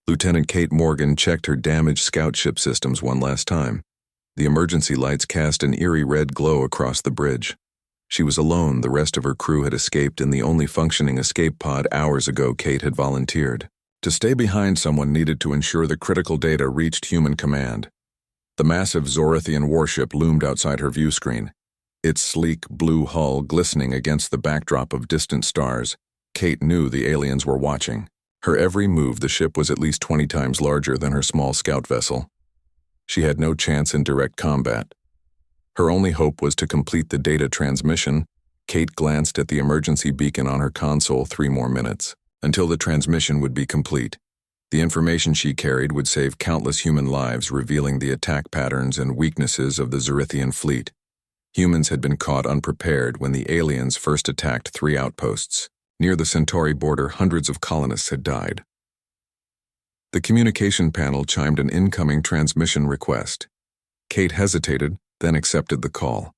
Lieutenant Kate Morgan checked her damaged scout ship systems one last time. The emergency lights cast an eerie red glow across the bridge. She was alone. The rest of her crew had escaped in the only functioning escape pod hours ago Kate had volunteered. To stay behind, someone needed to ensure the critical data reached human command. The massive Zorithian warship loomed outside her view screen, its sleek blue hull glistening against the backdrop of distant stars. Kate knew the aliens were watching. Her every move, the ship was at least 20 times larger than her small scout vessel. She had no chance in direct combat. Her only hope was to complete the data transmission. Kate glanced at the emergency beacon on her console. 3 more minutes until the transmission would be complete. The information she carried would save countless human lives, revealing the attack patterns and weaknesses of the Zorithian fleet. Humans had been caught unprepared when the aliens first attacked 3 outposts. Near the Centauri border, hundreds of colonists had died. The communication panel chimed an incoming transmission request. Kate hesitated, then accepted the call.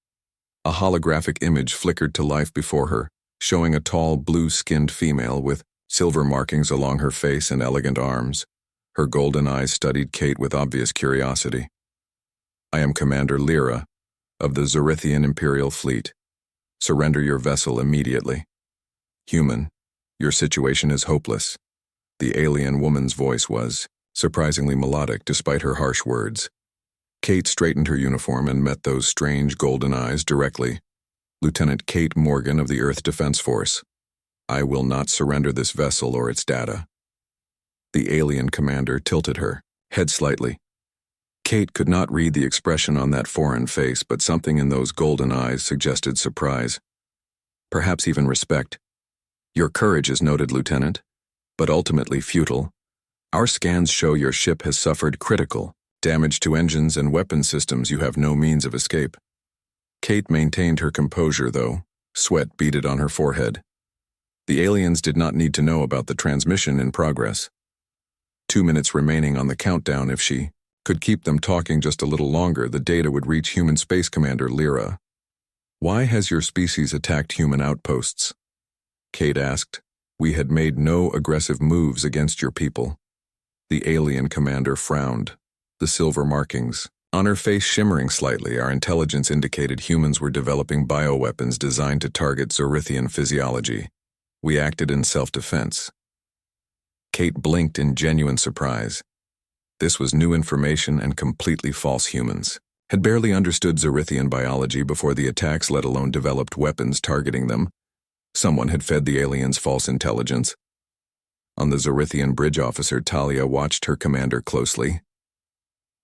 A holographic image flickered to life before her, showing a tall, blue-skinned female with silver markings along her face and elegant arms. Her golden eyes studied Kate with obvious curiosity. "I am Commander Lyra, of the Zorithian Imperial Fleet. Surrender your vessel immediately. Human, your situation is hopeless." The alien woman's voice was surprisingly melodic despite her harsh words. Kate straightened her uniform and met those strange golden eyes directly. "Lieutenant Kate Morgan of the Earth Defense Force. I will not surrender this vessel or its data." The alien commander tilted her head slightly. Kate could not read the expression on that foreign face, but something in those golden eyes suggested surprise, perhaps even respect. "Your courage is noted, Lieutenant, but ultimately futile. Our scans show your ship has suffered critical damage to engines and weapon systems. You have no means of escape." Kate maintained her composure, though. Sweat beaded on her forehead. The aliens did not need to know about the transmission in progress. 2 minutes remaining on the countdown. If she could keep them talking just a little longer, the data would reach Human Space Commander Lyra. "Why has your species attacked human outposts?" Kate asked. "We had made no aggressive moves against your people." The alien commander frowned, the silver markings on her face shimmering slightly. "Our intelligence indicated humans were developing bioweapons designed to target Zorithian physiology. We acted in self-defense." Kate blinked in genuine surprise. This was new information, and completely false. Humans had barely understood Zorithian biology before the attacks, let alone developed weapons targeting them. Someone had fed the aliens false intelligence. On the Zorithian bridge, officer Talia watched her commander closely.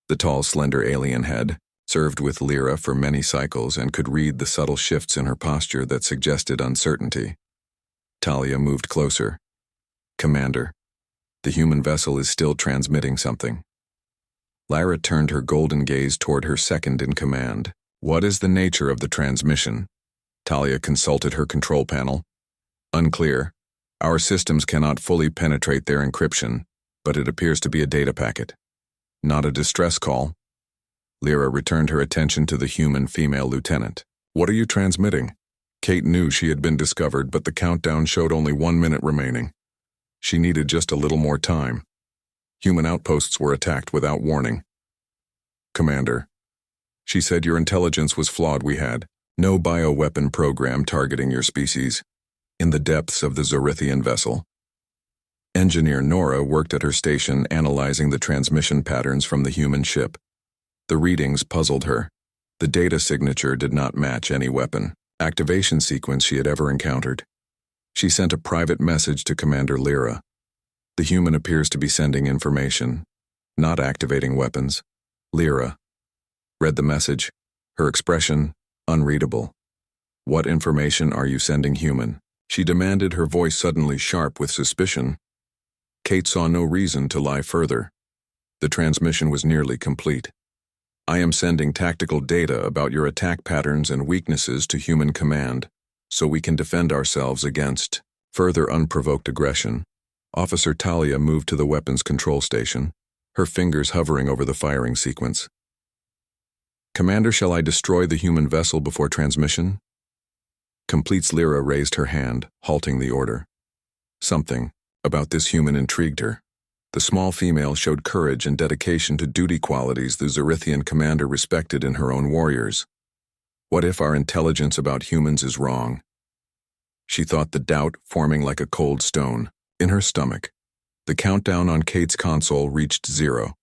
The tall, slender alien had served with Lyra for many cycles and could read the subtle shifts in her posture that suggested uncertainty. Talia moved closer. "Commander, the human vessel is still transmitting something." Lyra turned her golden gaze toward her second in command. "What is the nature of the transmission?" Talia consulted her control panel. "Unclear. Our systems cannot fully penetrate their encryption, but it appears to be a data packet. Not a distress call." Lyra returned her attention to the human female lieutenant. "What are you transmitting?" Kate knew she had been discovered, but the countdown showed only 1 minute remaining. She needed just a little more time. Human outposts were attacked without warning. "Commander," she said, "your intelligence was flawed. We had no bioweapon program targeting your species." In the depths of the Zorithian vessel, Engineer Nora worked at her station analyzing the transmission patterns from the human ship. The readings puzzled her. The data signature did not match any weapon activation sequence she had ever encountered. She sent a private message to Commander Lyra. "The human appears to be sending information, not activating weapons." Lyra read the message, her expression unreadable. "What information are you sending, human?" she demanded, her voice suddenly sharp with suspicion. Kate saw no reason to lie further. The transmission was nearly complete. "I am sending tactical data about your attack patterns and weaknesses to human command, so we can defend ourselves against further unprovoked aggression." Officer Talia moved to the weapons control station, her fingers hovering over the firing sequence. "Commander, shall I destroy the human vessel before transmission?" Completes Lyra raised her hand, halting the order. Something about this human intrigued her. The small female showed courage and dedication to duty qualities the Zorithian commander respected in her own warriors. What if our intelligence about humans is wrong? She thought, the doubt forming like a cold stone in her stomach. The countdown on Kate's console reached 0.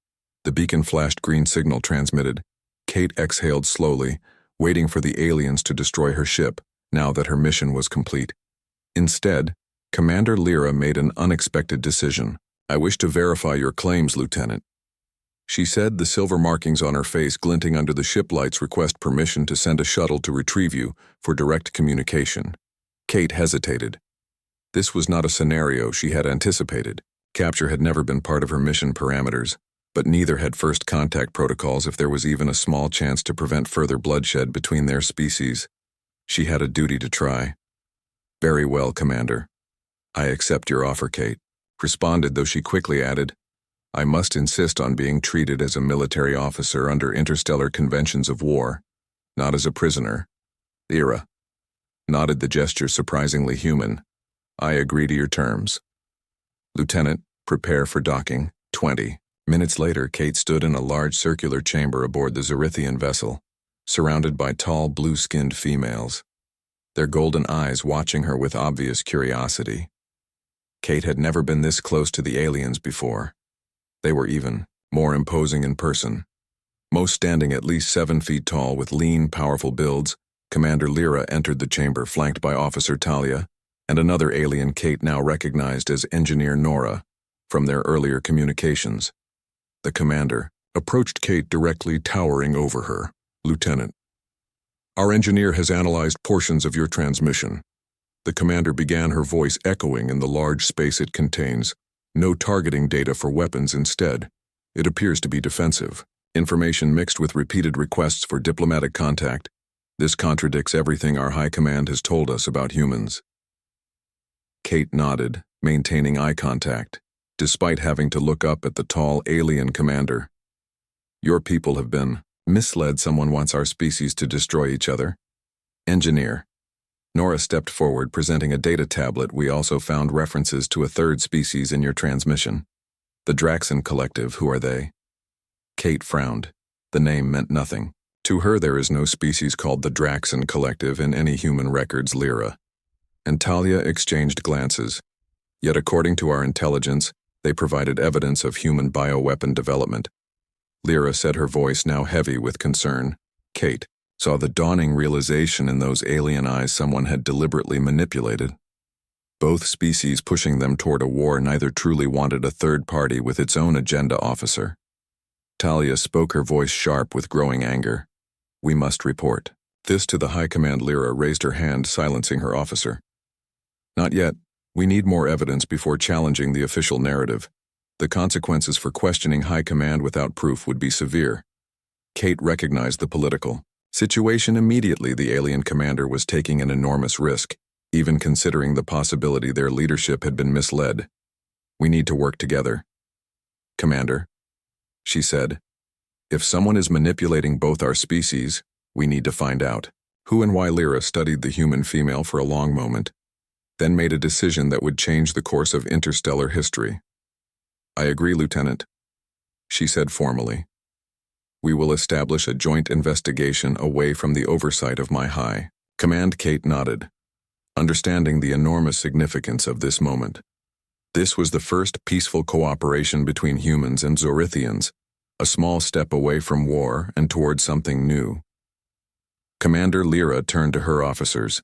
The beacon flashed green signal transmitted. Kate exhaled slowly, waiting for the aliens to destroy her ship, now that her mission was complete. Instead, Commander Lyra made an unexpected decision. "I wish to verify your claims, Lieutenant," she said, the silver markings on her face glinting under the ship lights. "Request permission to send a shuttle to retrieve you for direct communication." Kate hesitated. This was not a scenario she had anticipated. Capture had never been part of her mission parameters, but neither had first contact protocols if there was even a small chance to prevent further bloodshed between their species. She had a duty to try. "Very well, Commander. I accept your offer," Kate responded, though she quickly added, "I must insist on being treated as a military officer under interstellar conventions of war, not as a prisoner." Lyra nodded, the gesture surprisingly human. "I agree to your terms." "Lieutenant, prepare for docking." 20 minutes later, Kate stood in a large circular chamber aboard the Zorithian vessel, surrounded by tall, blue-skinned females, their golden eyes watching her with obvious curiosity. Kate had never been this close to the aliens before. They were even more imposing in person, most standing at least 7 feet tall with lean, powerful builds. Commander Lyra entered the chamber, flanked by Officer Talia and another alien Kate now recognized as Engineer Nora from their earlier communications. The commander approached Kate directly, towering over her. "Lieutenant, our engineer has analyzed portions of your transmission." The commander began, her voice echoing in the large space it contains. "No targeting data for weapons instead. It appears to be defensive. Information mixed with repeated requests for diplomatic contact. This contradicts everything our high command has told us about humans." Kate nodded, maintaining eye contact, despite having to look up at the tall alien commander. "Your people have been misled. Someone wants our species to destroy each other." "Engineer." Nora stepped forward, presenting a data tablet. "We also found references to a third species in your transmission. The Draxon Collective. Who are they?" Kate frowned. The name meant nothing. To her, there is no species called the Draxon Collective in any human records. Lyra and Talia exchanged glances. Yet according to our intelligence, they provided evidence of human bioweapon development. Lyra said, her voice now heavy with concern. Kate saw the dawning realization in those alien eyes someone had deliberately manipulated. Both species pushing them toward a war. Neither truly wanted a third party with its own agenda. Officer. Talia spoke, her voice sharp with growing anger. "We must report this to the High Command." Lyra raised her hand, silencing her officer. "Not yet. We need more evidence before challenging the official narrative. The consequences for questioning High Command without proof would be severe." Kate recognized the political situation immediately. The alien commander was taking an enormous risk, even considering the possibility their leadership had been misled. "We need to work together." "Commander," she said, "if someone is manipulating both our species, we need to find out who and why." Lyra studied the human female for a long moment, then made a decision that would change the course of interstellar history. "I agree, Lieutenant," she said formally. "We will establish a joint investigation away from the oversight of my high command." Kate nodded, understanding the enormous significance of this moment. This was the first peaceful cooperation between humans and Zorithians, a small step away from war and towards something new. Commander Lyra turned to her officers.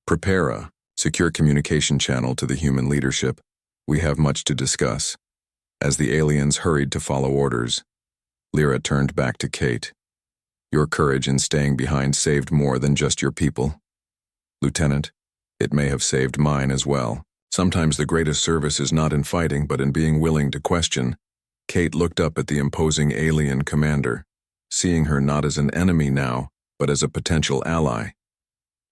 "Prepare a secure communication channel to the human leadership. We have much to discuss." As the aliens hurried to follow orders, Lyra turned back to Kate. "Your courage in staying behind saved more than just your people. Lieutenant, it may have saved mine as well. Sometimes the greatest service is not in fighting but in being willing to question." Kate looked up at the imposing alien commander, seeing her not as an enemy now, but as a potential ally.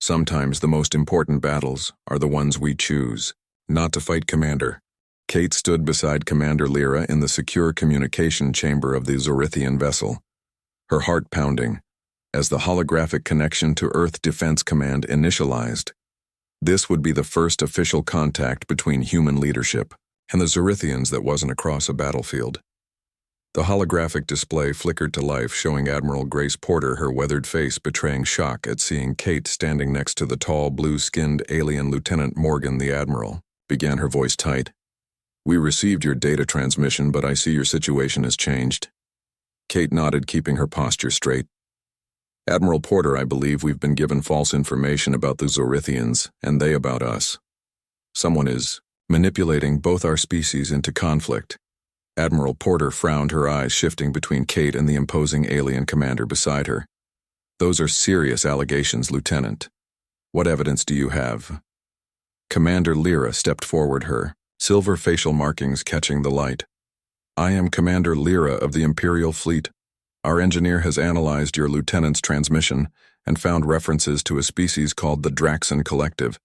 "Sometimes the most important battles are the ones we choose not to fight." Commander. Kate stood beside Commander Lyra in the secure communication chamber of the Zorithian vessel, her heart pounding, as the holographic connection to Earth Defense Command initialized. This would be the first official contact between human leadership And the Zorithians that wasn't across a battlefield. The holographic display flickered to life, showing Admiral Grace Porter, her weathered face betraying shock at seeing Kate standing next to the tall, blue-skinned alien Lieutenant Morgan, the Admiral. Began her voice tight. "We received your data transmission, but I see your situation has changed." Kate nodded, keeping her posture straight. "Admiral Porter, I believe we've been given false information about the Zorithians, and they about us. Someone is manipulating both our species into conflict." Admiral Porter frowned, her eyes shifting between Kate and the imposing alien commander beside her. "Those are serious allegations, Lieutenant. What evidence do you have?" Commander Lyra stepped forward, her silver facial markings catching the light. "I am Commander Lyra of the Imperial Fleet. Our engineer has analyzed your lieutenant's transmission and found references to a species called the Draxan Collective,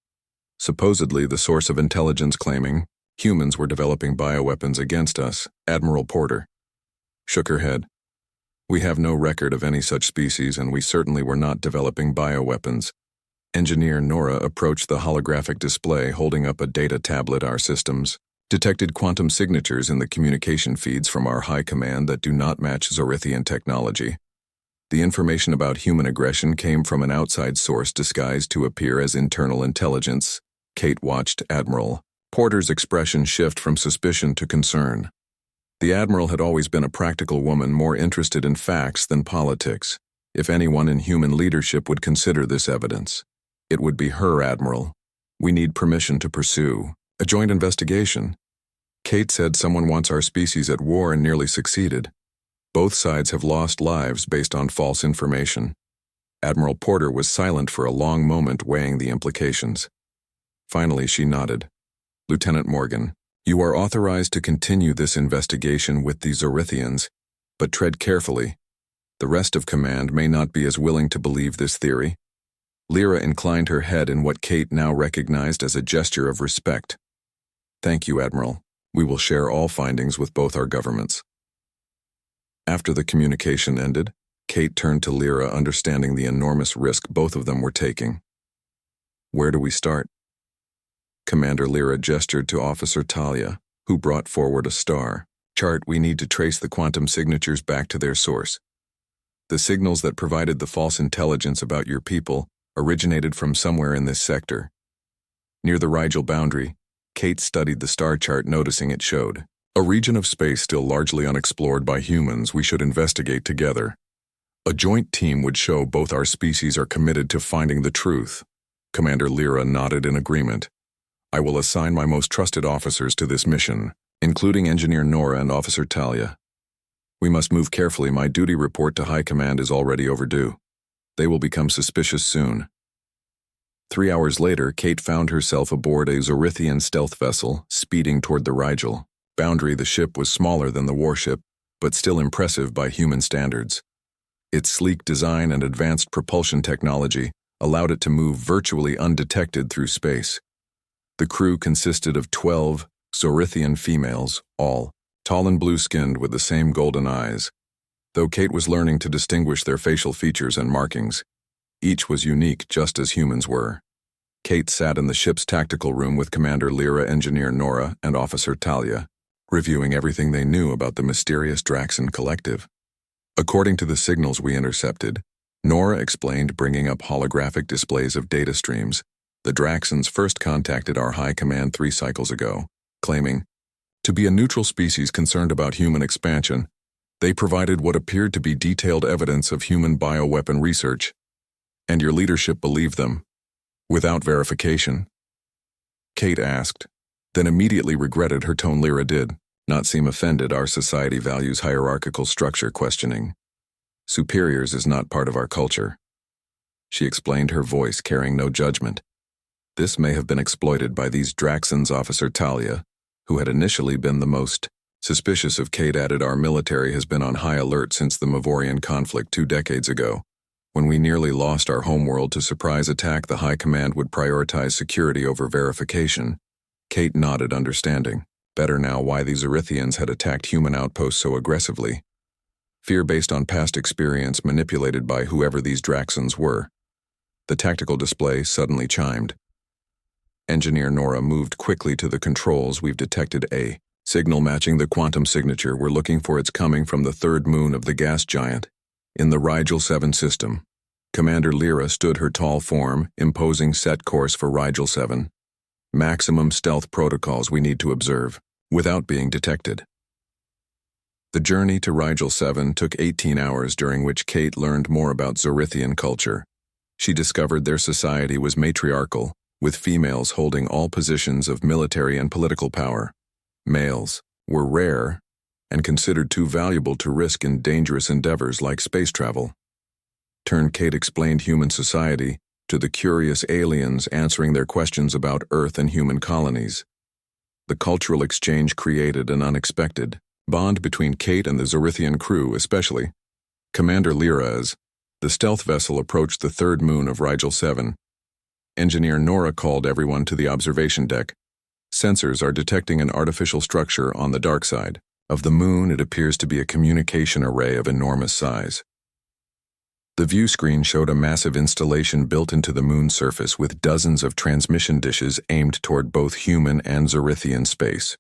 supposedly the source of intelligence, claiming humans were developing bioweapons against us." Admiral Porter shook her head. "We have no record of any such species, and we certainly were not developing bioweapons." Engineer Nora approached the holographic display, holding up a data tablet. "Our systems detected quantum signatures in the communication feeds from our high command that do not match Zorithian technology. The information about human aggression came from an outside source disguised to appear as internal intelligence." Kate watched Admiral Porter's expression shift from suspicion to concern. The Admiral had always been a practical woman, more interested in facts than politics. If anyone in human leadership would consider this evidence, it would be her, Admiral. "We need permission to pursue a joint investigation." Kate said, "Someone wants our species at war and nearly succeeded. Both sides have lost lives based on false information." Admiral Porter was silent for a long moment, weighing the implications. Finally, she nodded. "Lieutenant Morgan, you are authorized to continue this investigation with the Zorithians, but tread carefully. The rest of command may not be as willing to believe this theory." Lyra inclined her head in what Kate now recognized as a gesture of respect. "Thank you, Admiral. We will share all findings with both our governments." After the communication ended, Kate turned to Lyra, understanding the enormous risk both of them were taking. "Where do we start?" Commander Lyra gestured to Officer Talia, who brought forward a star chart. "We need to trace the quantum signatures back to their source. The signals that provided the false intelligence about your people originated from somewhere in this sector." Near the Rigel boundary, Kate studied the star chart, noticing it showed a region of space still largely unexplored by humans we should investigate together. A joint team would show both our species are committed to finding the truth. Commander Lyra nodded in agreement. "I will assign my most trusted officers to this mission, including Engineer Nora and Officer Talia. We must move carefully. My duty report to High Command is already overdue. They will become suspicious soon." 3 hours later, Kate found herself aboard a Zorithian stealth vessel, speeding toward the Rigel boundary. The ship was smaller than the warship, but still impressive by human standards. Its sleek design and advanced propulsion technology allowed it to move virtually undetected through space. The crew consisted of 12 Zorithian females, all tall and blue-skinned with the same golden eyes. Though Kate was learning to distinguish their facial features and markings, each was unique, just as humans were. Kate sat in the ship's tactical room with Commander Lyra, Engineer Nora, and Officer Talia, reviewing everything they knew about the mysterious Draxan Collective. "According to the signals we intercepted," Nora explained, bringing up holographic displays of data streams, "the Draxans first contacted our High Command 3 cycles ago, claiming to be a neutral species concerned about human expansion. They provided what appeared to be detailed evidence of human bioweapon research, and your leadership believed them, without verification?" Kate asked, then immediately regretted her tone. Lyra did not seem offended. "Our society values hierarchical structure. Questioning superiors is not part of our culture," she explained, her voice carrying no judgment. "This may have been exploited by these Draxans." Officer Talia, who had initially been the most suspicious of Kate, added, "Our military has been on high alert since the Mavorian conflict 2 decades ago. When we nearly lost our homeworld to surprise attack, the High Command would prioritize security over verification." Kate nodded, understanding better now why the Zorithians had attacked human outposts so aggressively. Fear based on past experience, manipulated by whoever these Draxans were. The tactical display suddenly chimed. Engineer Nora moved quickly to the controls. We've detected a signal matching the quantum signature. We're looking for it's coming from the third moon of the gas giant in the Rigel 7 system. Commander Lyra stood her tall form, imposing set course for Rigel 7. Maximum stealth protocols we need to observe, without being detected. The journey to Rigel 7 took 18 hours, during which Kate learned more about Zorithian culture. She discovered their society was matriarchal, with females holding all positions of military and political power. Males were rare and considered too valuable to risk in dangerous endeavors like space travel. Kate explained human society to the curious aliens, answering their questions about Earth and human colonies. The cultural exchange created an unexpected bond between Kate and the Zorithian crew, especially Commander Lyra. As the stealth vessel approached the third moon of Rigel 7, Engineer Nora called everyone to the observation deck. Sensors are detecting an artificial structure on the dark side of the moon. It appears to be a communication array of enormous size. The view screen showed a massive installation built into the moon's surface with dozens of transmission dishes aimed toward both human and Zorithian space.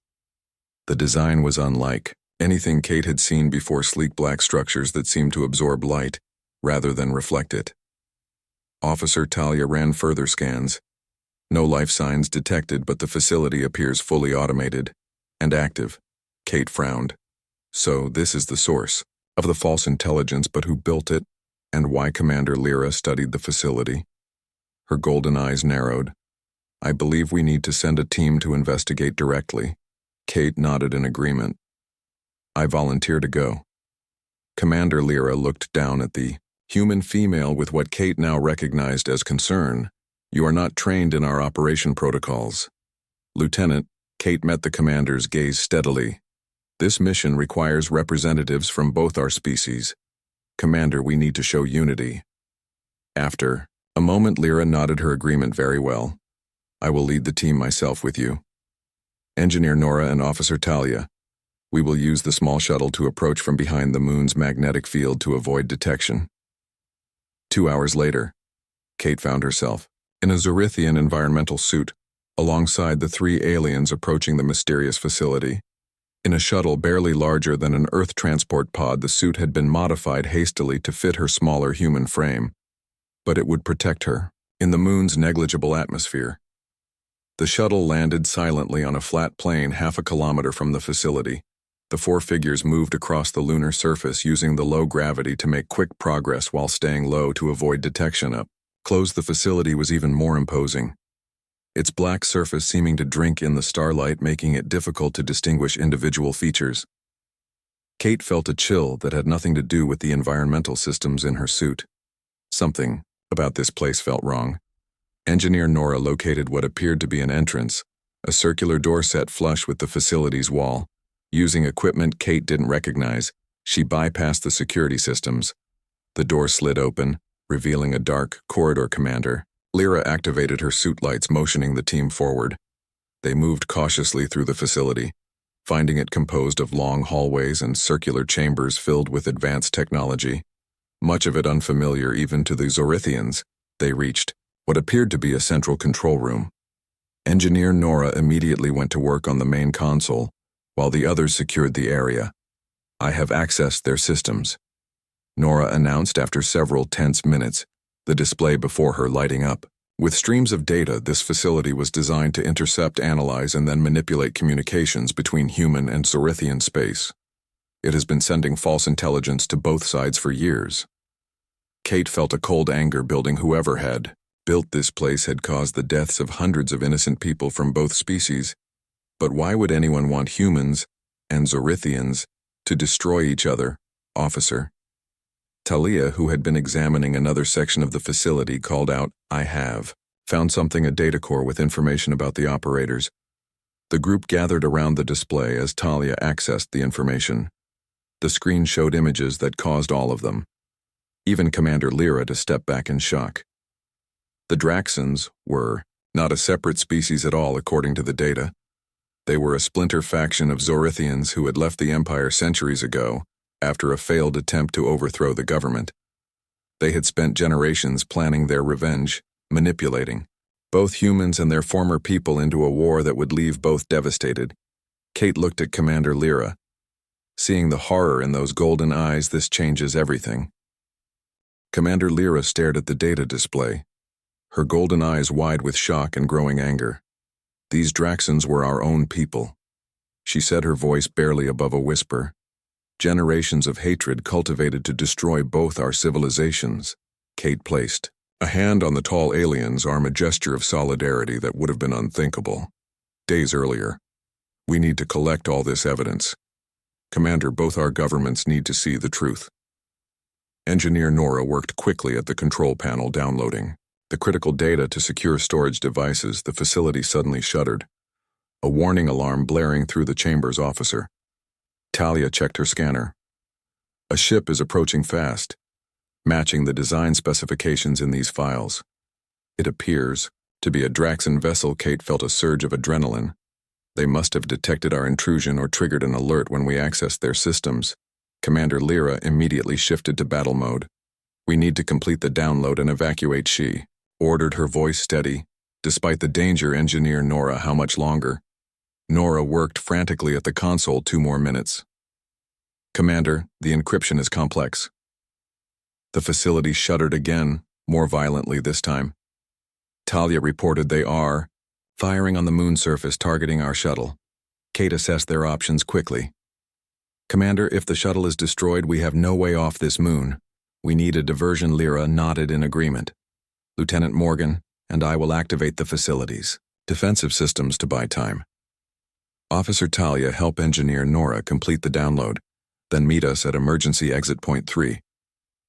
The design was unlike anything Kate had seen before, sleek black structures that seemed to absorb light rather than reflect it. Officer Talia ran further scans. No life signs detected, but the facility appears fully automated and active. Kate frowned. So this is the source of the false intelligence, but who built it? And why Commander Lyra studied the facility? Her golden eyes narrowed. I believe we need to send a team to investigate directly. Kate nodded in agreement. I volunteer to go. Commander Lyra looked down at the human female with what Kate now recognized as concern. You are not trained in our operation protocols. Lieutenant, Kate met the commander's gaze steadily. This mission requires representatives from both our species. Commander, we need to show unity. After a moment, Lyra nodded her agreement. Very well. I will lead the team myself with you. Engineer Nora and Officer Talia, we will use the small shuttle to approach from behind the moon's magnetic field to avoid detection. 2 hours later, Kate found herself in a Zorithian environmental suit, alongside the 3 aliens approaching the mysterious facility. In a shuttle barely larger than an Earth transport pod, the suit had been modified hastily to fit her smaller human frame, but it would protect her in the moon's negligible atmosphere. The shuttle landed silently on a flat plain half a kilometer from the facility. The 4 figures moved across the lunar surface using the low gravity to make quick progress while staying low to avoid detection. Up close, the facility was even more imposing, its black surface seeming to drink in the starlight, making it difficult to distinguish individual features. Kate felt a chill that had nothing to do with the environmental systems in her suit. Something about this place felt wrong. Engineer Nora located what appeared to be an entrance, a circular door set flush with the facility's wall. Using equipment Kate didn't recognize, she bypassed the security systems. The door slid open, revealing a dark corridor. Commander Lyra activated her suit lights, motioning the team forward. They moved cautiously through the facility, finding it composed of long hallways and circular chambers filled with advanced technology. Much of it unfamiliar even to the Zorithians. They reached what appeared to be a central control room. Engineer Nora immediately went to work on the main console, while the others secured the area. I have accessed their systems, Nora announced after several tense minutes, the display before her lighting up. With streams of data, this facility was designed to intercept, analyze, and then manipulate communications between human and Zorithian space. It has been sending false intelligence to both sides for years. Kate felt a cold anger building. Whoever had built this place had caused the deaths of hundreds of innocent people from both species. But why would anyone want humans and Zorithians to destroy each other, officer? Talia, who had been examining another section of the facility, called out, I have found something, a data core with information about the operators. The group gathered around the display as Talia accessed the information. The screen showed images that caused all of them, even Commander Lyra, to step back in shock. The Draxans were not a separate species at all, according to the data. They were a splinter faction of Zorithians who had left the Empire centuries ago after a failed attempt to overthrow the government. They had spent generations planning their revenge, manipulating Both humans and their former people into a war that would leave both devastated. Kate looked at Commander Lyra. Seeing the horror in those golden eyes, this changes everything. Commander Lyra stared at the data display, her golden eyes wide with shock and growing anger. These Draxons were our own people. She said, her voice barely above a whisper. Generations of hatred cultivated to destroy both our civilizations. Kate placed a hand on the tall alien's arm, a gesture of solidarity that would have been unthinkable days earlier. We need to collect all this evidence. Commander, both our governments need to see the truth. Engineer Nora worked quickly at the control panel, downloading the critical data to secure storage devices. The facility suddenly shuddered, a warning alarm blaring through the chamber's officer. Talia checked her scanner. A ship is approaching fast, matching the design specifications in these files. It appears to be a Draxon vessel. Kate felt a surge of adrenaline. They must have detected our intrusion or triggered an alert when we accessed their systems. Commander Lyra immediately shifted to battle mode. We need to complete the download and evacuate, she ordered, her voice steady. Despite the danger, Engineer Nora, how much longer? Nora worked frantically at the console. 2 more minutes. Commander, the encryption is complex. The facility shuddered again, more violently this time. Talia reported they are firing on the moon surface, targeting our shuttle. Kate assessed their options quickly. Commander, if the shuttle is destroyed, we have no way off this moon. We need a diversion. Lyra nodded in agreement. Lieutenant Morgan and I will activate the facility's defensive systems to buy time. Officer Talia, help Engineer Nora complete the download, then meet us at emergency exit point 3.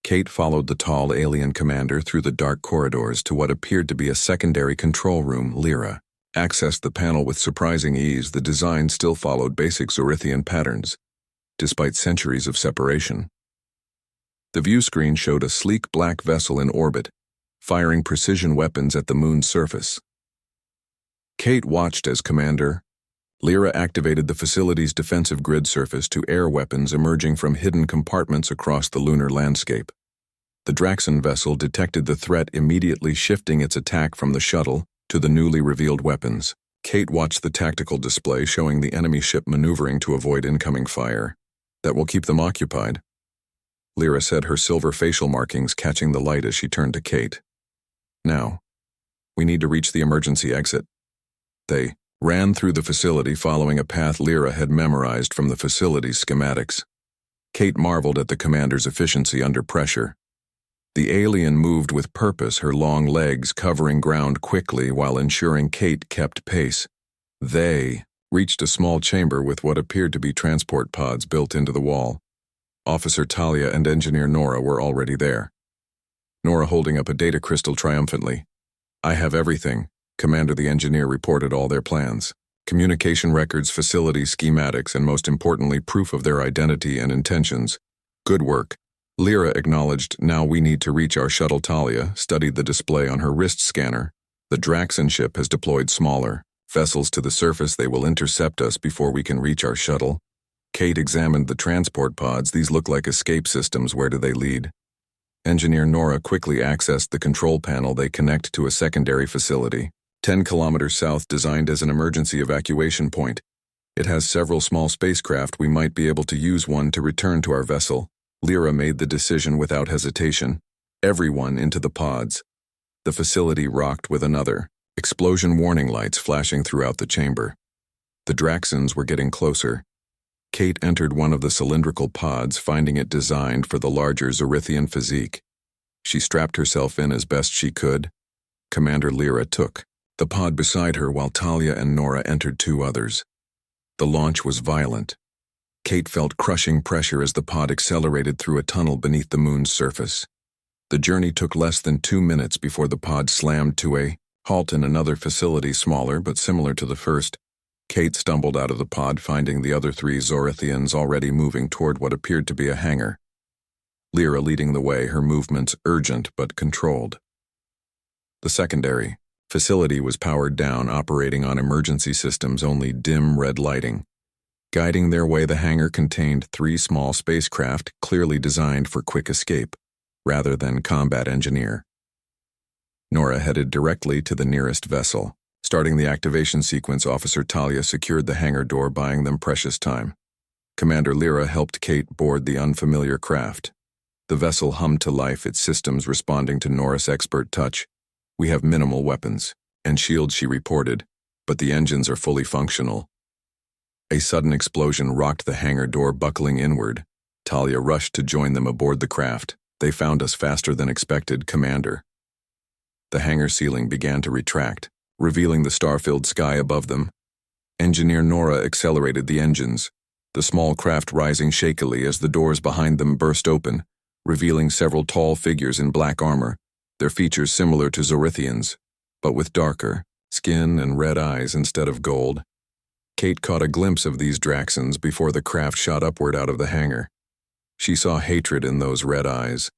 Kate followed the tall alien commander through the dark corridors to what appeared to be a secondary control room. Lyra accessed the panel with surprising ease. The design still followed basic Zorithian patterns, despite centuries of separation. The view screen showed a sleek black vessel in orbit, firing precision weapons at the moon's surface. Kate watched as Commander Lyra activated the facility's defensive grid surface to air weapons emerging from hidden compartments across the lunar landscape. The Draxon vessel detected the threat, immediately shifting its attack from the shuttle to the newly revealed weapons. Kate watched the tactical display showing the enemy ship maneuvering to avoid incoming fire. That will keep them occupied, Lyra said, her silver facial markings catching the light as she turned to Kate. Now, we need to reach the emergency exit. They ran through the facility following a path Lyra had memorized from the facility's schematics. Kate marveled at the commander's efficiency under pressure. The alien moved with purpose, her long legs covering ground quickly while ensuring Kate kept pace. They reached a small chamber with what appeared to be transport pods built into the wall. Officer Talia and Engineer Nora were already there. Nora holding up a data crystal triumphantly. I have everything. Commander, the engineer reported all their plans. Communication records, facility schematics, and most importantly, proof of their identity and intentions. Good work. Lyra acknowledged. Now we need to reach our shuttle. Talia studied the display on her wrist scanner. The Draxon ship has deployed smaller vessels to the surface. They will intercept us before we can reach our shuttle. Kate examined the transport pods. These look like escape systems. Where do they lead? Engineer Nora quickly accessed the control panel. They connect to a secondary facility, 10 kilometers south, designed as an emergency evacuation point. It has several small spacecraft. We might be able to use one to return to our vessel. Lyra made the decision without hesitation. Everyone into the pods. The facility rocked with another explosion, warning lights flashing throughout the chamber. The Draxons were getting closer. Kate entered one of the cylindrical pods, finding it designed for the larger Zorithian physique. She strapped herself in as best she could. Commander Lyra took the pod beside her while Talia and Nora entered 2 others. The launch was violent. Kate felt crushing pressure as the pod accelerated through a tunnel beneath the moon's surface. The journey took less than 2 minutes before the pod slammed to a halt in another facility, smaller but similar to the first. Kate stumbled out of the pod, finding the other 3 Zorithians already moving toward what appeared to be a hangar. Lyra leading the way, her movements urgent but controlled. The secondary facility was powered down, operating on emergency systems, only dim red lighting. Guiding their way, the hangar contained 3 small spacecraft, clearly designed for quick escape, rather than combat engineer. Nora headed directly to the nearest vessel. Starting the activation sequence, Officer Talia secured the hangar door, buying them precious time. Commander Lyra helped Kate board the unfamiliar craft. The vessel hummed to life, its systems responding to Nora's expert touch. "We have minimal weapons and shields," she reported, "but the engines are fully functional." A sudden explosion rocked the hangar door, buckling inward. Talia rushed to join them aboard the craft. "They found us faster than expected, Commander." The hangar ceiling began to retract, revealing the star-filled sky above them. Engineer Nora accelerated the engines, the small craft rising shakily as the doors behind them burst open, revealing several tall figures in black armor, their features similar to Zorithians, but with darker skin and red eyes instead of gold. Kate caught a glimpse of these Draxans before the craft shot upward out of the hangar. She saw hatred in those red eyes,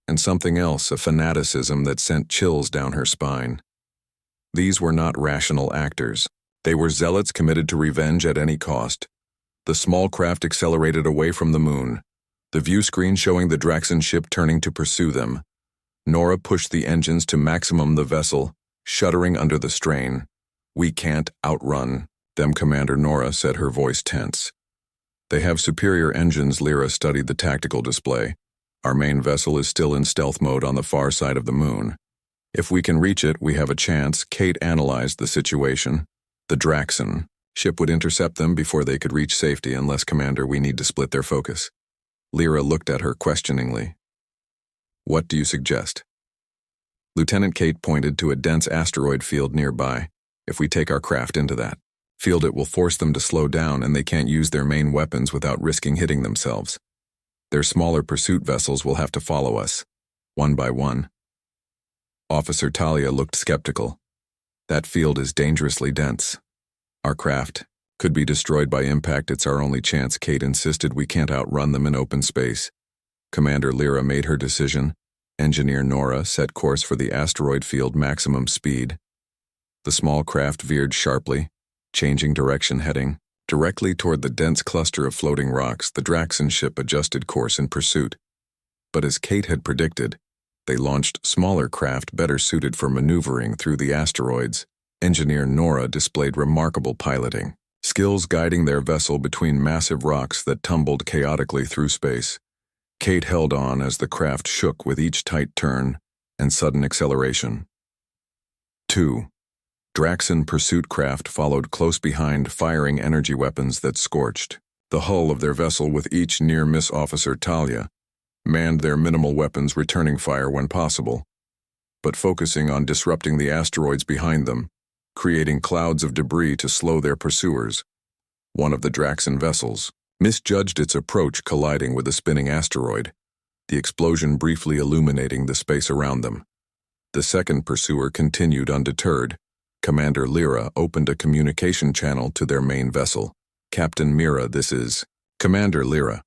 and something else, a fanaticism that sent chills down her spine. These were not rational actors. They were zealots committed to revenge at any cost. The small craft accelerated away from the moon, the view screen showing the Draxan ship turning to pursue them. Nora pushed the engines to maximum, the vessel shuddering under the strain. "We can't outrun them, Commander," Nora said, her voice tense. "They have superior engines." Lyra studied the tactical display. "Our main vessel is still in stealth mode on the far side of the moon. If we can reach it, we have a chance." Kate analyzed the situation. "The Draxan ship would intercept them before they could reach safety. Unless, Commander, we need to split their focus." Lyra looked at her questioningly. "What do you suggest?" Lieutenant Kate pointed to a dense asteroid field nearby. "If we take our craft into that field, it will force them to slow down, and they can't use their main weapons without risking hitting themselves. Their smaller pursuit vessels will have to follow us, one by one." Officer Talia looked skeptical. "That field is dangerously dense. Our craft could be destroyed by impact. It's our only chance." Kate insisted. "We can't outrun them in open space." Commander Lyra made her decision. Engineer Nora set course for the asteroid field, maximum speed. The small craft veered sharply, changing direction, heading directly toward the dense cluster of floating rocks. The Draxan ship adjusted course in pursuit. But as Kate had predicted, they launched smaller craft better suited for maneuvering through the asteroids. Engineer Nora displayed remarkable piloting skills, guiding their vessel between massive rocks that tumbled chaotically through space. Kate held on as the craft shook with each tight turn and sudden acceleration. 2. Draxan pursuit craft followed close behind, firing energy weapons that scorched the hull of their vessel with each near-miss. Officer Talia manned their minimal weapons, returning fire when possible, but focusing on disrupting the asteroids behind them, creating clouds of debris to slow their pursuers. One of the Draxan vessels misjudged its approach, colliding with a spinning asteroid, the explosion briefly illuminating the space around them. The second pursuer continued undeterred. Commander Lyra opened a communication channel to their main vessel. "Captain Mira, this is Commander Lyra.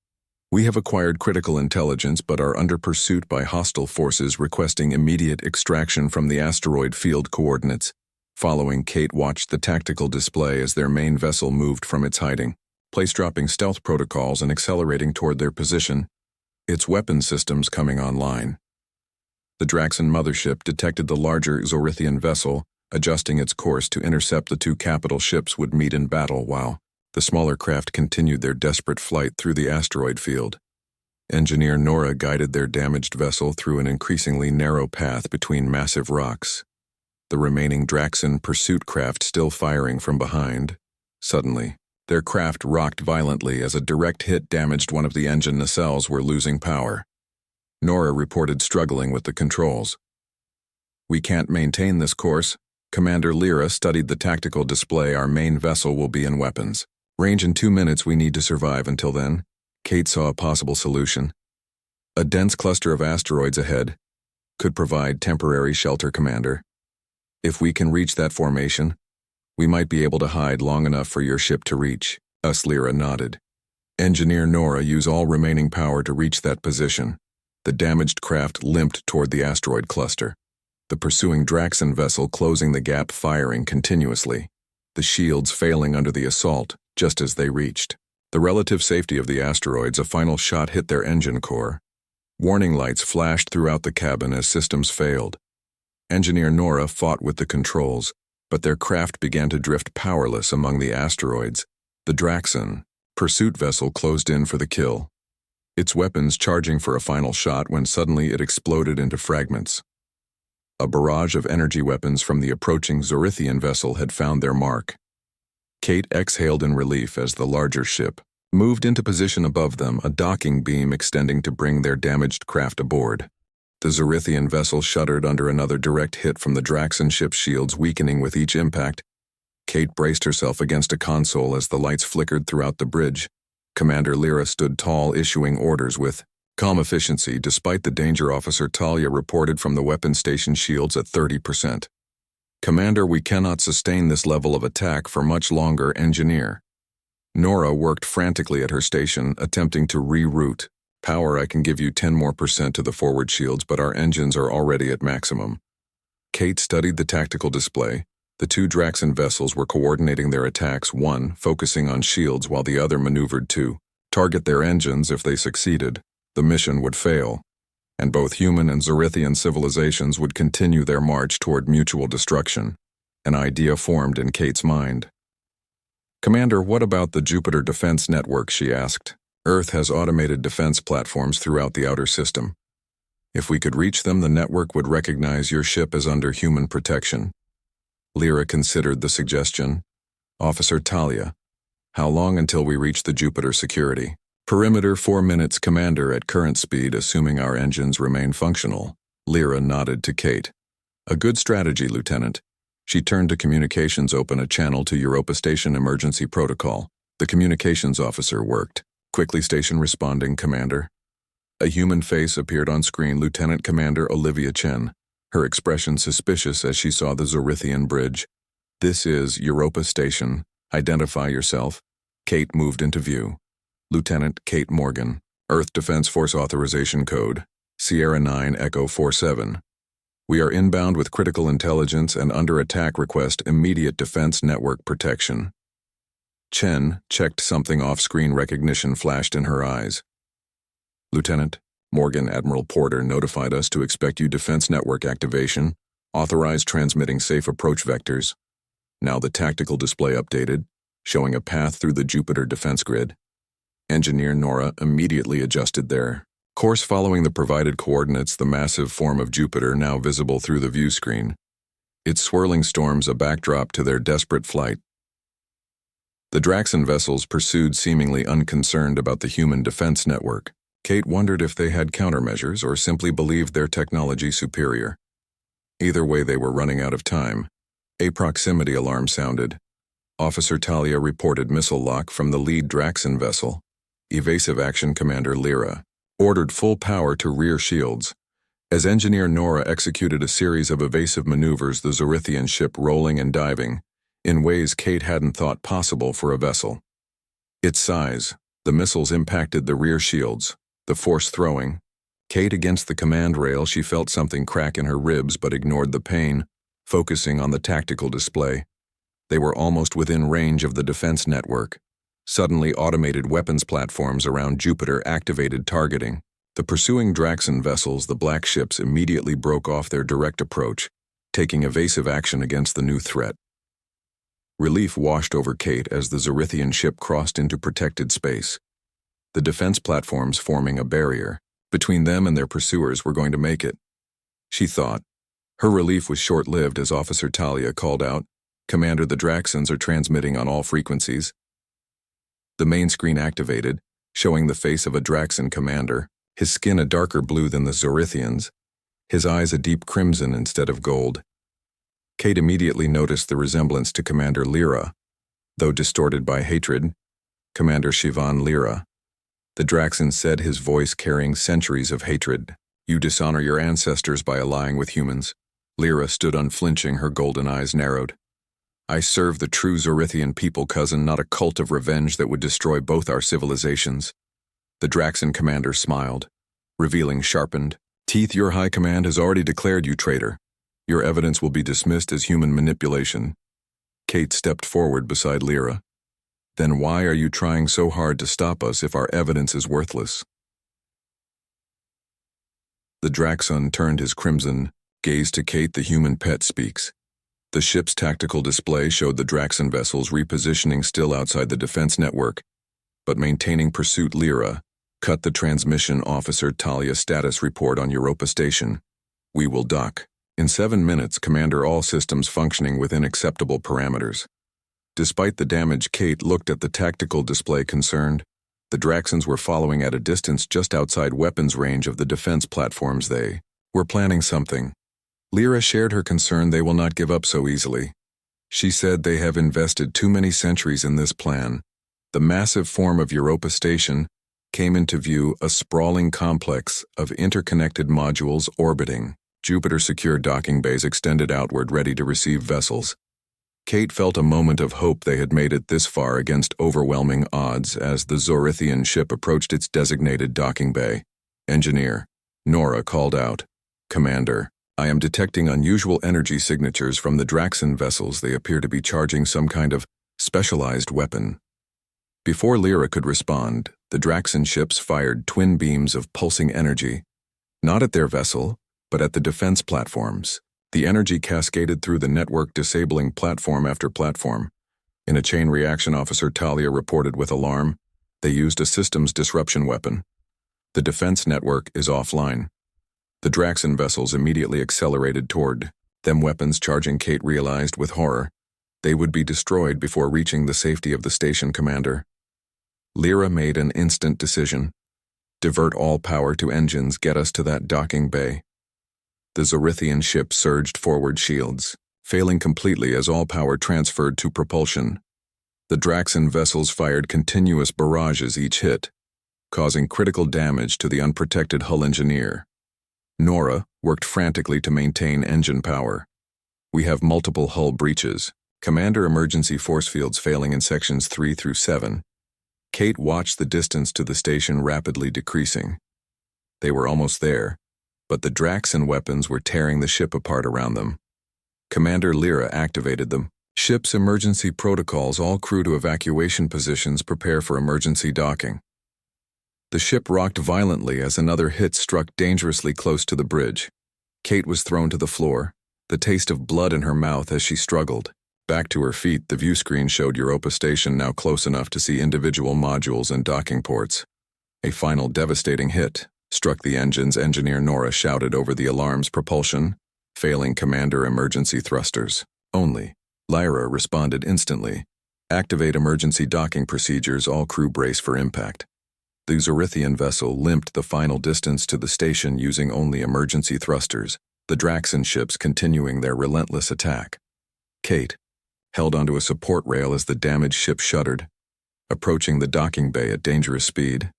We have acquired critical intelligence but are under pursuit by hostile forces, requesting immediate extraction from the asteroid field coordinates." Following, Kate watched the tactical display as their main vessel moved from its hiding place, dropping stealth protocols and accelerating toward their position, its weapon systems coming online. The Draxan mothership detected the larger Zorithian vessel, adjusting its course to intercept the two capital ships would meet in battle, while the smaller craft continued their desperate flight through the asteroid field. Engineer Nora guided their damaged vessel through an increasingly narrow path between massive rocks, the remaining Draxan pursuit craft still firing from behind. Suddenly, their craft rocked violently as a direct hit damaged one of the engine nacelles. "Were losing power." Nora reported, struggling with the controls. "We can't maintain this course." Commander Lyra studied the tactical display. "Our main vessel will be in weapons range in 2 minutes. We need to survive until then." Kate saw a possible solution. "A dense cluster of asteroids ahead could provide temporary shelter, Commander. If we can reach that formation, we might be able to hide long enough for your ship to reach us." Lyra nodded. Engineer Nora, use all remaining power to reach that position. The damaged craft limped toward the asteroid cluster, the pursuing Draxan vessel closing the gap, firing continuously, the shields failing under the assault just as they reached the relative safety of the asteroids. A final shot hit their engine core. Warning lights flashed throughout the cabin as systems failed. Engineer Nora fought with the controls, but their craft began to drift powerless among the asteroids. The Draxon pursuit vessel closed in for the kill, its weapons charging for a final shot when suddenly it exploded into fragments. A barrage of energy weapons from the approaching Zorithian vessel had found their mark. Kate exhaled in relief as the larger ship moved into position above them, a docking beam extending to bring their damaged craft aboard. The Zorithian vessel shuddered under another direct hit from the Draxon ship's shields, weakening with each impact. Kate braced herself against a console as the lights flickered throughout the bridge. Commander Lyra stood tall, issuing orders with calm efficiency despite the danger. Officer Talia reported from the weapon station shields at 30%. Commander, we cannot sustain this level of attack for much longer. Engineer Nora worked frantically at her station, attempting to reroute. Power, I can give you 10% more to the forward shields, but our engines are already at maximum. Kate studied the tactical display. The two Draxon vessels were coordinating their attacks, one focusing on shields while the other maneuvered to target their engines. If they succeeded, the mission would fail, and both human and Zorithian civilizations would continue their march toward mutual destruction. An idea formed in Kate's mind. Commander, what about the Jupiter Defense Network? She asked. Earth has automated defense platforms throughout the outer system. If we could reach them, the network would recognize your ship as under human protection. Lyra considered the suggestion. Officer Talia, how long until we reach the Jupiter security? Perimeter 4 minutes, Commander, at current speed, assuming our engines remain functional. Lyra nodded to Kate. A good strategy, Lieutenant. She turned to communications. Open a channel to Europa Station emergency protocol. The communications officer worked. Quickly, station responding, Commander. A human face appeared on screen. Lieutenant Commander Olivia Chen, her expression suspicious as she saw the Zorithian bridge. This is Europa Station. Identify yourself. Kate moved into view. Lieutenant Kate Morgan, Earth Defense Force Authorization Code, Sierra 9 Echo 47. We are inbound with critical intelligence and under attack. Request immediate defense network protection. Chen checked something off screen. Recognition flashed in her eyes. Lieutenant Morgan, Admiral Porter notified us to expect you. Defense network activation. Authorized transmitting safe approach vectors. Now the tactical display updated, showing a path through the Jupiter defense grid. Engineer Nora immediately adjusted their course following the provided coordinates. The massive form of Jupiter now visible through the view screen, its swirling storms a backdrop to their desperate flight. The Draxon vessels pursued, seemingly unconcerned about the human defense network. Kate wondered if they had countermeasures or simply believed their technology superior. Either way, they were running out of time. A proximity alarm sounded. Officer Talia reported missile lock from the lead Draxon vessel. Evasive action. Commander Lyra ordered full power to rear shields. As Engineer Nora executed a series of evasive maneuvers, the Zorithian ship rolling and diving in ways Kate hadn't thought possible for a vessel. Its size, the missiles impacted the rear shields, the force throwing Kate against the command rail. She felt something crack in her ribs but ignored the pain, focusing on the tactical display. They were almost within range of the defense network. Suddenly, automated weapons platforms around Jupiter activated targeting. The pursuing Draxon vessels, the black ships, immediately broke off their direct approach, taking evasive action against the new threat. Relief washed over Kate as the Zorithian ship crossed into protected space. The defense platforms forming a barrier between them and their pursuers were going to make it, she thought. Her relief was short-lived as Officer Talia called out, Commander, the Draxons are transmitting on all frequencies. The main screen activated, showing the face of a Draxon commander, his skin a darker blue than the Zorithians, his eyes a deep crimson instead of gold. Kate immediately noticed the resemblance to Commander Lyra, though distorted by hatred. Commander Shivan Lyra. The Draxon said, his voice carrying centuries of hatred. You dishonor your ancestors by allying with humans. Lyra stood unflinching, her golden eyes narrowed. I serve the true Zorithian people, cousin, not a cult of revenge that would destroy both our civilizations. The Draxon commander smiled, revealing sharpened teeth. Your high command has already declared you traitor. Your evidence will be dismissed as human manipulation. Kate stepped forward beside Lyra. Then why are you trying so hard to stop us if our evidence is worthless? The Draxon turned his crimson, Gaze to Kate, the human pet speaks. The ship's tactical display showed the Draxon vessels repositioning still outside the defense network, but maintaining pursuit. Lyra, cut the transmission officer Talia status report on Europa Station. We will dock. In 7 minutes, Commander, all systems functioning within acceptable parameters. Despite the damage, Kate looked at the tactical display concerned. The Draxons were following at a distance just outside weapons range of the defense platforms. They were planning something. Lyra shared her concern they will not give up so easily. She said they have invested too many centuries in this plan. The massive form of Europa Station came into view, a sprawling complex of interconnected modules orbiting. Jupiter secure docking bays extended outward, ready to receive vessels. Kate felt a moment of hope they had made it this far against overwhelming odds as the Zorithian ship approached its designated docking bay. Engineer Nora called out, "Commander, I am detecting unusual energy signatures from the Draxon vessels. They appear to be charging some kind of specialized weapon." Before Lyra could respond, the Draxon ships fired twin beams of pulsing energy, not at their vessel, but at the defense platforms. The energy cascaded through the network, disabling platform after platform. In a chain reaction, Officer Talia reported with alarm, they used a systems disruption weapon. The defense network is offline. The Draxon vessels immediately accelerated toward them weapons charging. Kate realized with horror they would be destroyed before reaching the safety of the station. Commander. Lyra made an instant decision. Divert all power to engines, get us to that docking bay. The Zorithian ship surged forward, shields failing completely as all power transferred to propulsion. The Draxon vessels fired continuous barrages, each hit causing critical damage to the unprotected hull. Engineer Nora worked frantically to maintain engine power. We have multiple hull breaches. Commander, emergency force fields failing in sections 3 through 7. Kate watched the distance to the station rapidly decreasing. They were almost there, but the Draxon weapons were tearing the ship apart around them. Commander Lyra activated them. Ship's emergency protocols, all crew to evacuation positions, prepare for emergency docking. The ship rocked violently as another hit struck dangerously close to the bridge. Kate was thrown to the floor, the taste of blood in her mouth as she struggled. Back to her feet, the view screen showed Europa Station, now close enough to see individual modules and docking ports. A final devastating hit struck the engines. Engineer Nora shouted over the alarms, propulsion failing. Commander, emergency thrusters only. Lyra responded instantly. Activate emergency docking procedures, all crew brace for impact. The Zorithian vessel limped the final distance to the station using only emergency thrusters, the Draxon ships continuing their relentless attack. Kate held onto a support rail as the damaged ship shuddered, approaching the docking bay at dangerous speed.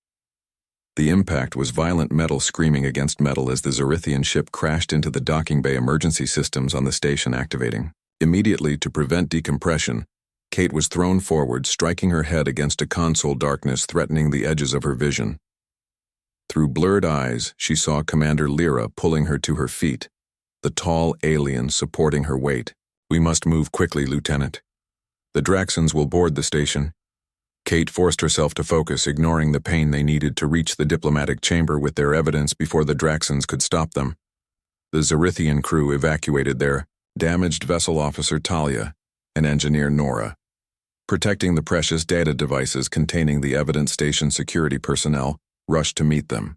The impact was violent, metal screaming against metal as the Zorithian ship crashed into the docking bay. Emergency systems on the station activating. Immediately, to prevent decompression, Kate was thrown forward, striking her head against a console, darkness threatening the edges of her vision. Through blurred eyes, she saw Commander Lyra pulling her to her feet, the tall alien supporting her weight. We must move quickly, Lieutenant. The Draxons will board the station. Kate forced herself to focus, ignoring the pain. They needed to reach the diplomatic chamber with their evidence before the Draxons could stop them. The Zorithian crew evacuated their damaged vessel. Officer Talia and Engineer Nora, protecting the precious data devices containing the evidence. Station security personnel rushed to meet them.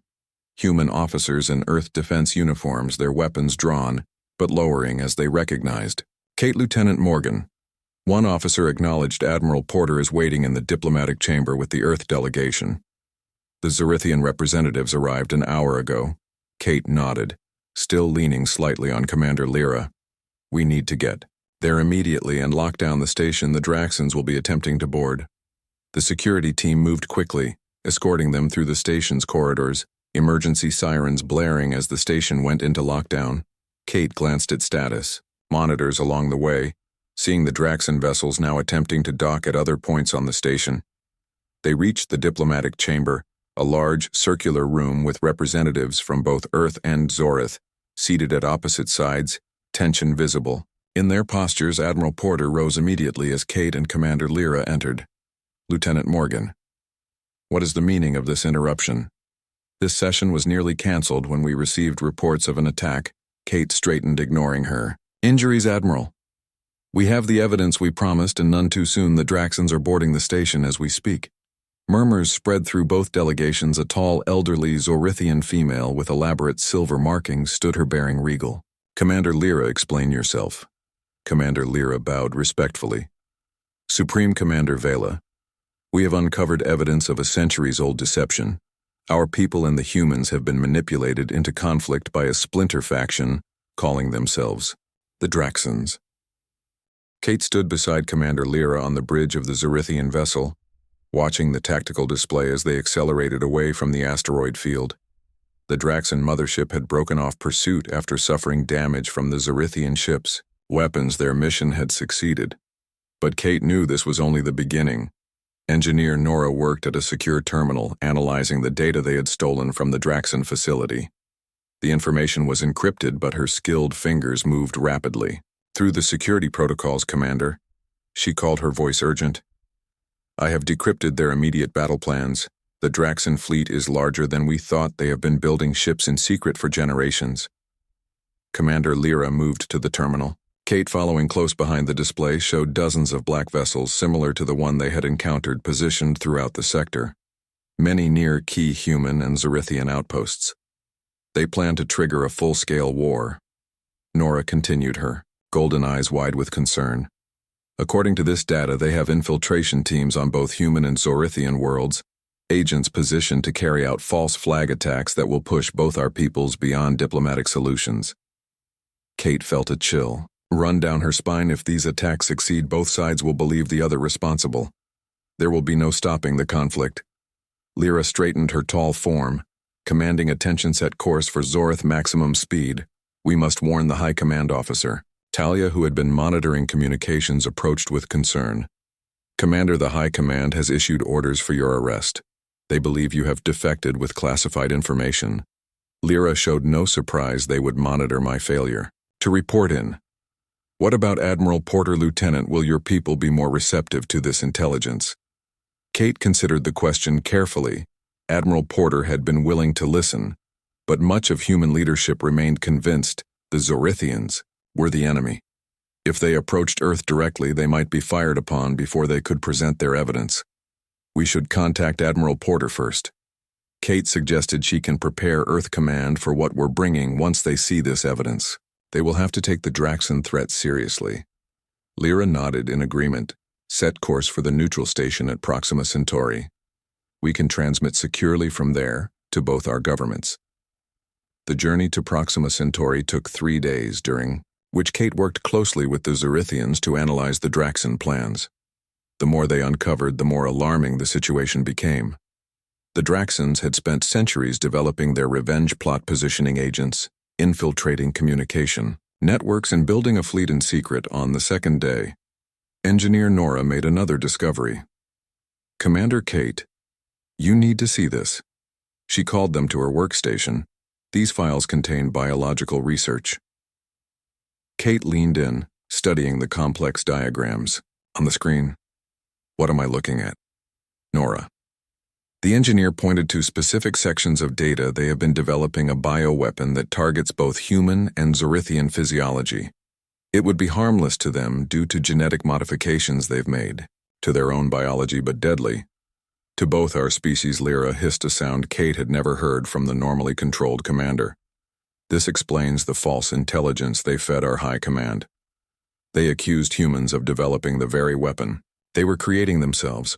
Human officers in Earth defense uniforms, their weapons drawn, but lowering as they recognized Kate. Lieutenant Morgan. One officer acknowledged Admiral Porter is waiting in the diplomatic chamber with the Earth delegation. The Zorithian representatives arrived an hour ago. Kate nodded, still leaning slightly on Commander Lyra. We need to get there immediately and lock down the station. The Draxons will be attempting to board. The security team moved quickly, escorting them through the station's corridors, emergency sirens blaring as the station went into lockdown. Kate glanced at status monitors along the way, seeing the Draxon vessels now attempting to dock at other points on the station. They reached the diplomatic chamber, a large circular room with representatives from both Earth and Zorith, seated at opposite sides, tension visible. In their postures, Admiral Porter rose immediately as Kate and Commander Lyra entered. Lieutenant Morgan. What is the meaning of this interruption? This session was nearly cancelled when we received reports of an attack. Kate straightened, ignoring her. Injuries, Admiral. We have the evidence we promised, and none too soon. The Draxons are boarding the station as we speak. Murmurs spread through both delegations. A tall, elderly Zorithian female with elaborate silver markings stood her bearing regal. Commander Lyra, explain yourself. Commander Lyra bowed respectfully. Supreme Commander Vela, we have uncovered evidence of a centuries-old deception. Our people and the humans have been manipulated into conflict by a splinter faction calling themselves the Draxons. Kate stood beside Commander Lyra on the bridge of the Zorithian vessel, watching the tactical display as they accelerated away from the asteroid field. The Draxon mothership had broken off pursuit after suffering damage from the Zorithian ships. Weapons, their mission had succeeded. But Kate knew this was only the beginning. Engineer Nora worked at a secure terminal, analyzing the data they had stolen from the Draxon facility. The information was encrypted, but her skilled fingers moved rapidly. Through the security protocols, Commander. She called, her voice urgent. I have decrypted their immediate battle plans. The Draxon fleet is larger than we thought. They have been building ships in secret for generations. Commander Lyra moved to the terminal. Kate, following close behind the display, showed dozens of black vessels similar to the one they had encountered positioned throughout the sector. Many near key human and Zorithian outposts. They planned to trigger a full-scale war. Nora continued, her golden eyes wide with concern. According to this data, they have infiltration teams on both human and Zorithian worlds, agents positioned to carry out false flag attacks that will push both our peoples beyond diplomatic solutions. Kate felt a chill run down her spine. If these attacks succeed, both sides will believe the other responsible. There will be no stopping the conflict. Lyra straightened her tall form, commanding attention. Set course for Zorith maximum speed. We must warn the High Command officer. Talia, who had been monitoring communications, approached with concern. Commander, the High Command has issued orders for your arrest. They believe you have defected with classified information. Lyra showed no surprise they would monitor my failure. To report in. What about Admiral Porter, Lieutenant? Will your people be more receptive to this intelligence? Kate considered the question carefully. Admiral Porter had been willing to listen, but much of human leadership remained convinced the Zorithians were the enemy. If they approached Earth directly, they might be fired upon before they could present their evidence. We should contact Admiral Porter first. Kate suggested she can prepare Earth Command for what we're bringing once they see this evidence. They will have to take the Draxon threat seriously. Lyra nodded in agreement. Set course for the neutral station at Proxima Centauri. We can transmit securely from there to both our governments. The journey to Proxima Centauri took 3 days, during which Kate worked closely with the Zorithians to analyze the Draxon plans. The more they uncovered, the more alarming the situation became. The Draxons had spent centuries developing their revenge plot, positioning agents, infiltrating communication networks, and building a fleet in secret. On the second day, Engineer Nora made another discovery. Commander Kate, you need to see this. She called them to her workstation. These files contain biological research. Kate leaned in, studying the complex diagrams on the screen. What am I looking at? Nora. The engineer pointed to specific sections of data. They have been developing a bioweapon that targets both human and Zorithian physiology. It would be harmless to them due to genetic modifications they've made to their own biology, but deadly to both our species. Lyra hissed a sound Kate had never heard from the normally controlled commander. This explains the false intelligence they fed our High Command. They accused humans of developing the very weapon they were creating themselves.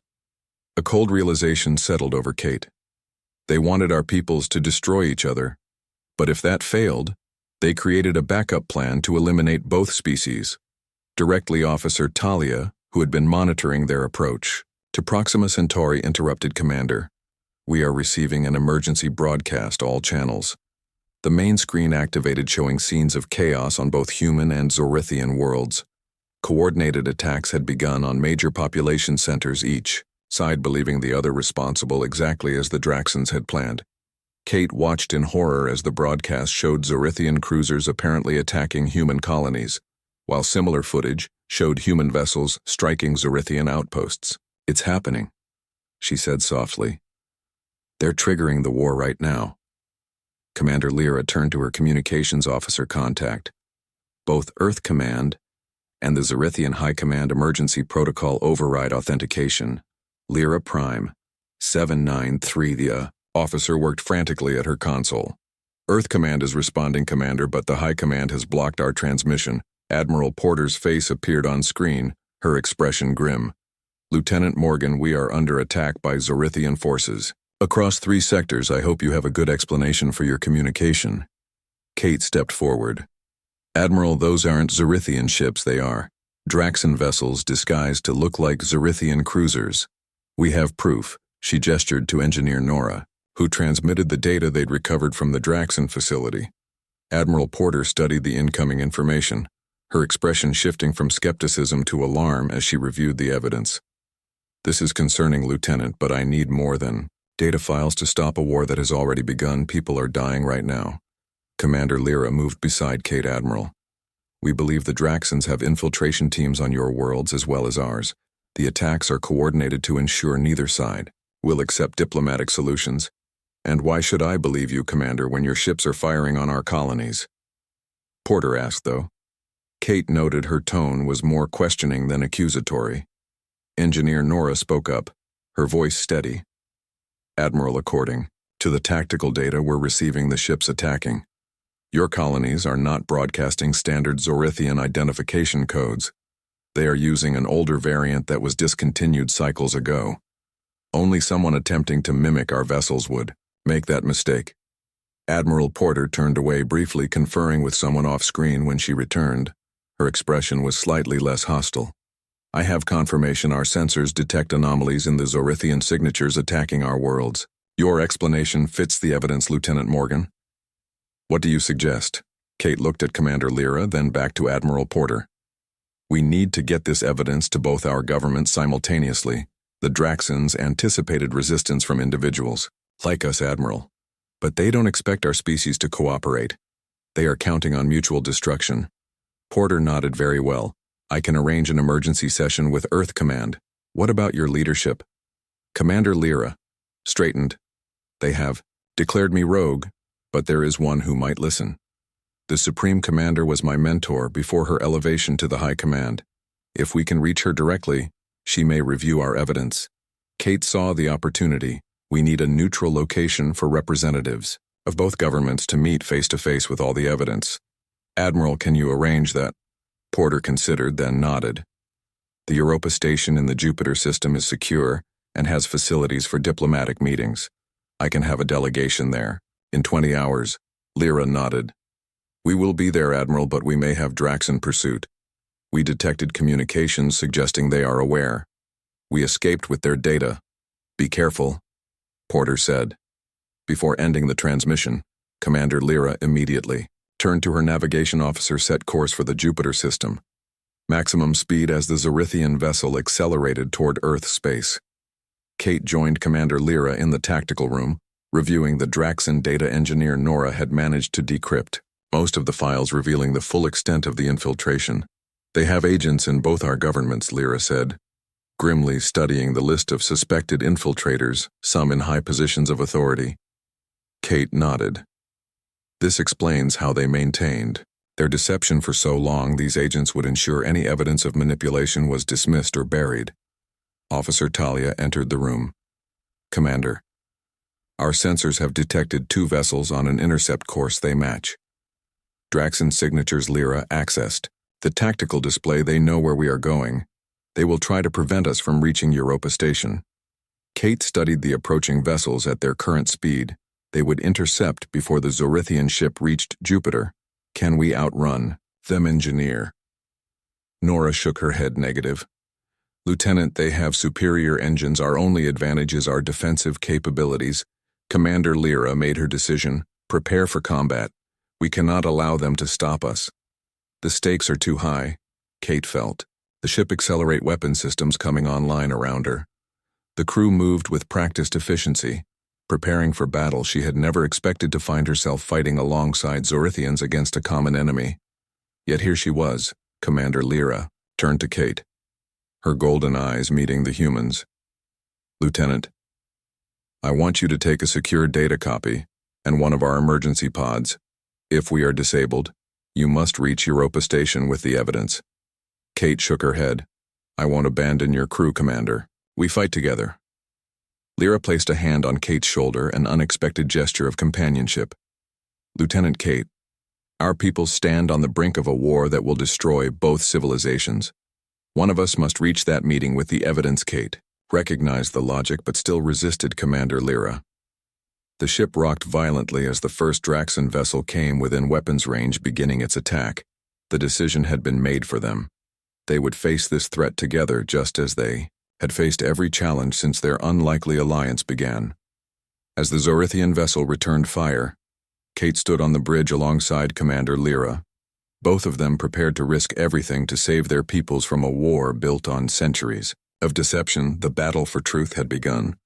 A cold realization settled over Kate. They wanted our peoples to destroy each other, but if that failed, they created a backup plan to eliminate both species. Directly, Officer Talia, who had been monitoring their approach to Proxima Centauri, interrupted. Commander, we are receiving an emergency broadcast, all channels. The main screen activated, showing scenes of chaos on both human and Zorithian worlds. Coordinated attacks had begun on major population centers, each side believing the other responsible, exactly as the Draxons had planned. Kate watched in horror as the broadcast showed Zorithian cruisers apparently attacking human colonies, while similar footage showed human vessels striking Zorithian outposts. It's happening, she said softly. They're triggering the war right now. Commander Lyra turned to her communications officer contact. Both Earth Command and the Zerithian High Command Emergency Protocol Override Authentication. Lyra Prime, 793. The officer worked frantically at her console. Earth Command is responding, Commander, but the High Command has blocked our transmission. Admiral Porter's face appeared on screen, her expression grim. Lieutenant Morgan, we are under attack by Zerithian forces. Across 3 sectors, I hope you have a good explanation for your communication. Kate stepped forward. Admiral, those aren't Zerithian ships, they are Draxan vessels disguised to look like Zerithian cruisers. We have proof, she gestured to Engineer Nora, who transmitted the data they'd recovered from the Draxan facility. Admiral Porter studied the incoming information, her expression shifting from skepticism to alarm as she reviewed the evidence. This is concerning, Lieutenant, but I need more than data files to stop a war that has already begun. People are dying right now. Commander Lyra moved beside Kate. Admiral, we believe the Draxans have infiltration teams on your worlds as well as ours. The attacks are coordinated to ensure neither side will accept diplomatic solutions. And why should I believe you, Commander, when your ships are firing on our colonies? Porter asked, though. Kate noted her tone was more questioning than accusatory. Engineer Nora spoke up, her voice steady. Admiral, according to the tactical data we're receiving, the ships attacking your colonies are not broadcasting standard Zerithian identification codes. They are using an older variant that was discontinued cycles ago. Only someone attempting to mimic our vessels would make that mistake. Admiral Porter turned away briefly, conferring with someone off-screen. When she returned, her expression was slightly less hostile. I have confirmation our sensors detect anomalies in the Zerithian signatures attacking our worlds. Your explanation fits the evidence, Lieutenant Morgan. What do you suggest? Kate looked at Commander Lyra, then back to Admiral Porter. We need to get this evidence to both our governments simultaneously. The Draxans anticipated resistance from individuals like us, Admiral. But they don't expect our species to cooperate. They are counting on mutual destruction. Porter nodded. Very well. I can arrange an emergency session with Earth Command. What about your leadership? Commander Lyra straightened. They have declared me rogue, but there is one who might listen. The Supreme Commander was my mentor before her elevation to the High Command. If we can reach her directly, she may review our evidence. Kate saw the opportunity. We need a neutral location for representatives of both governments to meet face-to-face with all the evidence. Admiral, can you arrange that? Porter considered, then nodded. The Europa station in the Jupiter system is secure and has facilities for diplomatic meetings. I can have a delegation there. In 20 hours, Lyra nodded. We will be there, Admiral, but we may have Draxan pursuit. We detected communications suggesting they are aware. We escaped with their data. Be careful, Porter said. Before ending the transmission, Commander Lyra immediately turned to her navigation officer. Set course for the Jupiter system. Maximum speed as the Zerithian vessel accelerated toward Earth space. Kate joined Commander Lyra in the tactical room, reviewing the Draxan data. Engineer Nora had managed to decrypt most of the files, revealing the full extent of the infiltration. They have agents in both our governments, Lyra said, grimly studying the list of suspected infiltrators, some in high positions of authority. Kate nodded. This explains how they maintained their deception for so long. These agents would ensure any evidence of manipulation was dismissed or buried. Officer Talia entered the room. Commander, our sensors have detected 2 vessels on an intercept course. They match. Draxan signatures. Lyra accessed the tactical display. They know where we are going. They will try to prevent us from reaching Europa station. Kate studied the approaching vessels at their current speed. They would intercept before the Zerithian ship reached Jupiter. Can we outrun them, Engineer? Nora shook her head. Negative. Lieutenant, they have superior engines. Our only advantage is our defensive capabilities. Commander Lyra made her decision. Prepare for combat. We cannot allow them to stop us. The stakes are too high, Kate felt. The ship accelerate weapon systems coming online around her. The crew moved with practiced efficiency. Preparing for battle, she had never expected to find herself fighting alongside Zerithians against a common enemy. Yet here she was. Commander Lyra turned to Kate, her golden eyes meeting the humans. Lieutenant, I want you to take a secure data copy and one of our emergency pods. If we are disabled, you must reach Europa Station with the evidence." Kate shook her head. "I won't abandon your crew, Commander. We fight together." Lyra placed a hand on Kate's shoulder, an unexpected gesture of companionship. "Lieutenant Kate, our people stand on the brink of a war that will destroy both civilizations. One of us must reach that meeting with the evidence." Kate recognized the logic but still resisted Commander Lyra. The ship rocked violently as the first Draxan vessel came within weapons range, beginning its attack. The decision had been made for them. They would face this threat together, just as they had faced every challenge since their unlikely alliance began. As the Zorithian vessel returned fire, Kate stood on the bridge alongside Commander Lyra, both of them prepared to risk everything to save their peoples from a war built on centuries of deception. The battle for truth had begun.